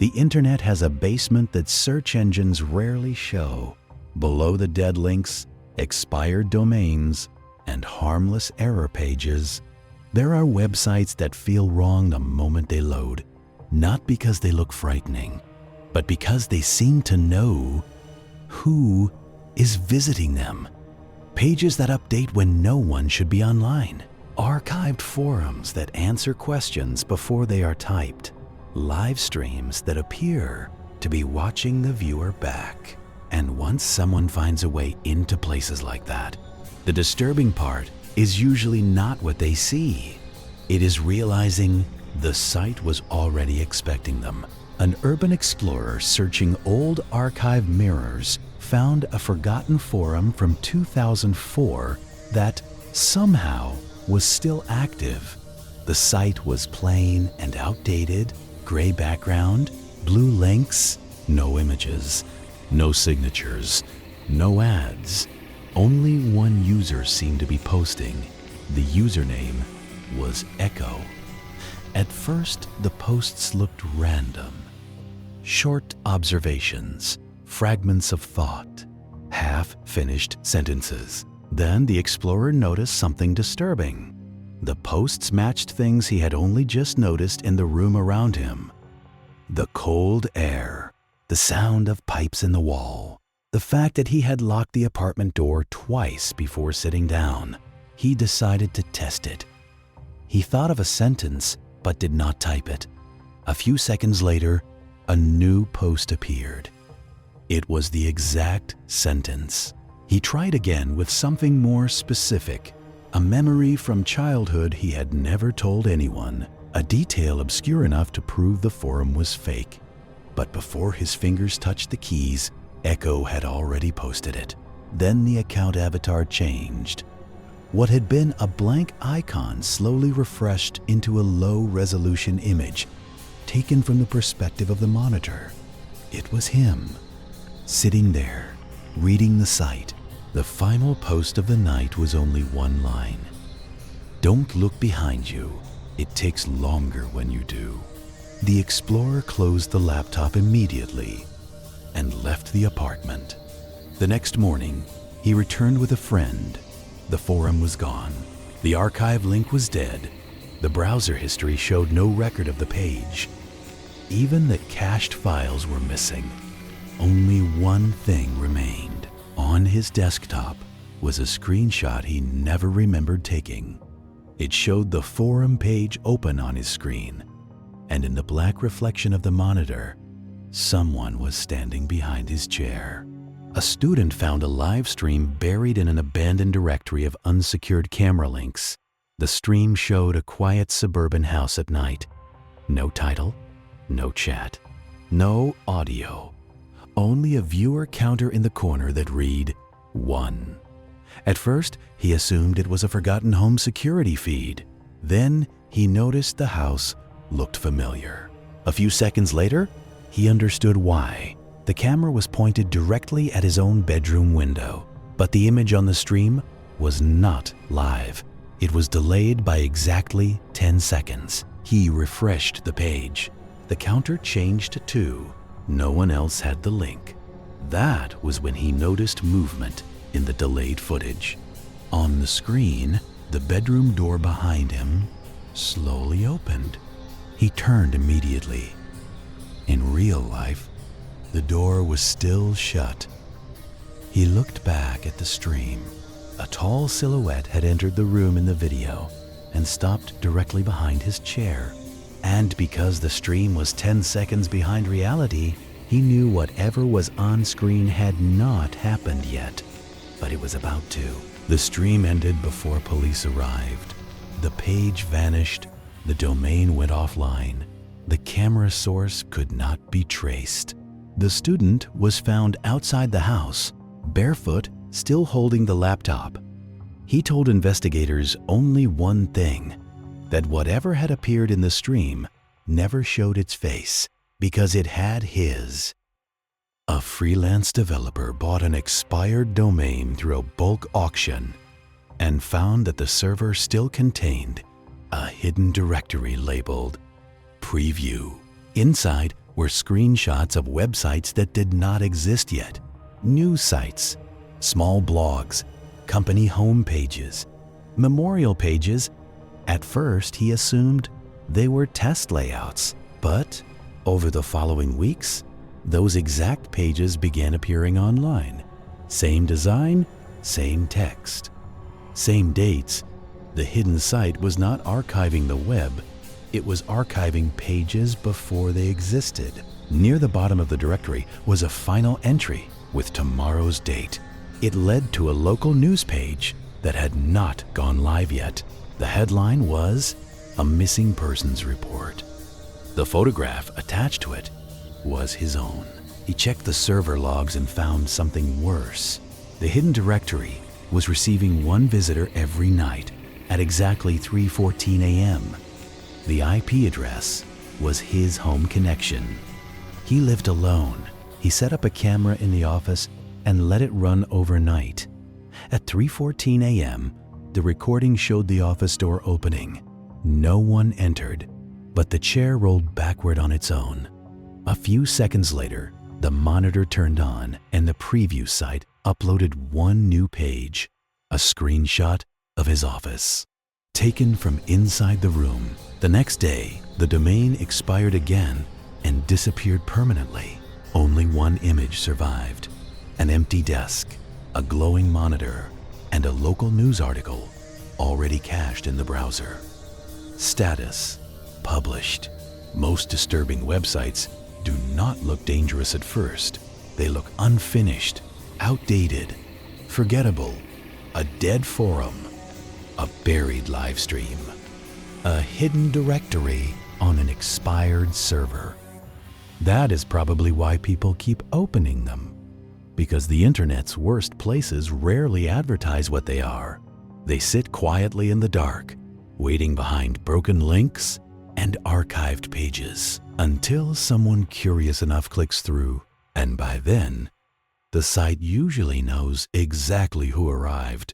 The internet has a basement that search engines rarely show. Below the dead links, expired domains, and harmless error pages, there are websites that feel wrong the moment they load, not because they look frightening, but because they seem to know who is visiting them. Pages that update when no one should be online. Archived forums that answer questions before they are typed. Live streams that appear to be watching the viewer back. And once someone finds a way into places like that, the disturbing part is usually not what they see. It is realizing the site was already expecting them. An urban explorer searching old archive mirrors found a forgotten forum from 2004 that somehow was still active. The site was plain and outdated, gray background, blue links, no images, no signatures, no ads. Only one user seemed to be posting. The username was Echo. At first, the posts looked random. Short observations, fragments of thought, half-finished sentences. Then the explorer noticed something disturbing. The posts matched things he had only just noticed in the room around him. The cold air, the sound of pipes in the wall, the fact that he had locked the apartment door twice before sitting down. He decided to test it. He thought of a sentence, but did not type it. A few seconds later, a new post appeared. It was the exact sentence. He tried again with something more specific, a memory from childhood he had never told anyone, a detail obscure enough to prove the forum was fake. But before his fingers touched the keys, Echo had already posted it. Then the account avatar changed. What had been a blank icon slowly refreshed into a low-resolution image, taken from the perspective of the monitor. It was him, sitting there, reading the site. The final post of the night was only one line. "Don't look behind you. It takes longer when you do." The explorer closed the laptop immediately and left the apartment. The next morning, he returned with a friend. The forum was gone. The archive link was dead. The browser history showed no record of the page. Even the cached files were missing. Only one thing remained. On his desktop was a screenshot he never remembered taking. It showed the forum page open on his screen, and in the black reflection of the monitor, someone was standing behind his chair. A student found a live stream buried in an abandoned directory of unsecured camera links. The stream showed a quiet suburban house at night. No title, no chat, no audio. Only a viewer counter in the corner that read 1. At first, he assumed it was a forgotten home security feed. Then he noticed the house looked familiar. A few seconds later, he understood why. The camera was pointed directly at his own bedroom window, but the image on the stream was not live. It was delayed by exactly 10 seconds. He refreshed the page. The counter changed to 2. No one else had the link. That was when he noticed movement in the delayed footage. On the screen, the bedroom door behind him slowly opened. He turned immediately. In real life, the door was still shut. He looked back at the stream. A tall silhouette had entered the room in the video and stopped directly behind his chair. And because the stream was 10 seconds behind reality, he knew whatever was on screen had not happened yet, but it was about to. The stream ended before police arrived. The page vanished, the domain went offline. The camera source could not be traced. The student was found outside the house, barefoot, still holding the laptop. He told investigators only one thing, that whatever had appeared in the stream never showed its face because it had his. A freelance developer bought an expired domain through a bulk auction and found that the server still contained a hidden directory labeled Preview. Inside were screenshots of websites that did not exist yet, news sites, small blogs, company home pages, memorial pages. At first, he assumed they were test layouts, but over the following weeks, those exact pages began appearing online. Same design, same text, same dates. The hidden site was not archiving the web, it was archiving pages before they existed. Near the bottom of the directory was a final entry with tomorrow's date. It led to a local news page that had not gone live yet. The headline was a missing persons report. The photograph attached to it was his own. He checked the server logs and found something worse. The hidden directory was receiving one visitor every night at exactly 3:14 a.m. The IP address was his home connection. He lived alone. He set up a camera in the office and let it run overnight. At 3:14 a.m., the recording showed the office door opening. No one entered, but the chair rolled backward on its own. A few seconds later, the monitor turned on and the preview site uploaded one new page, a screenshot of his office, taken from inside the room. The next day, the domain expired again and disappeared permanently. Only one image survived: an empty desk, a glowing monitor, and a local news article already cached in the browser. Status: published. Most disturbing websites do not look dangerous at first. They look unfinished, outdated, forgettable, a dead forum, a buried live stream, a hidden directory on an expired server. That is probably why people keep opening them, because the internet's worst places rarely advertise what they are. They sit quietly in the dark, waiting behind broken links and archived pages until someone curious enough clicks through, and by then, the site usually knows exactly who arrived.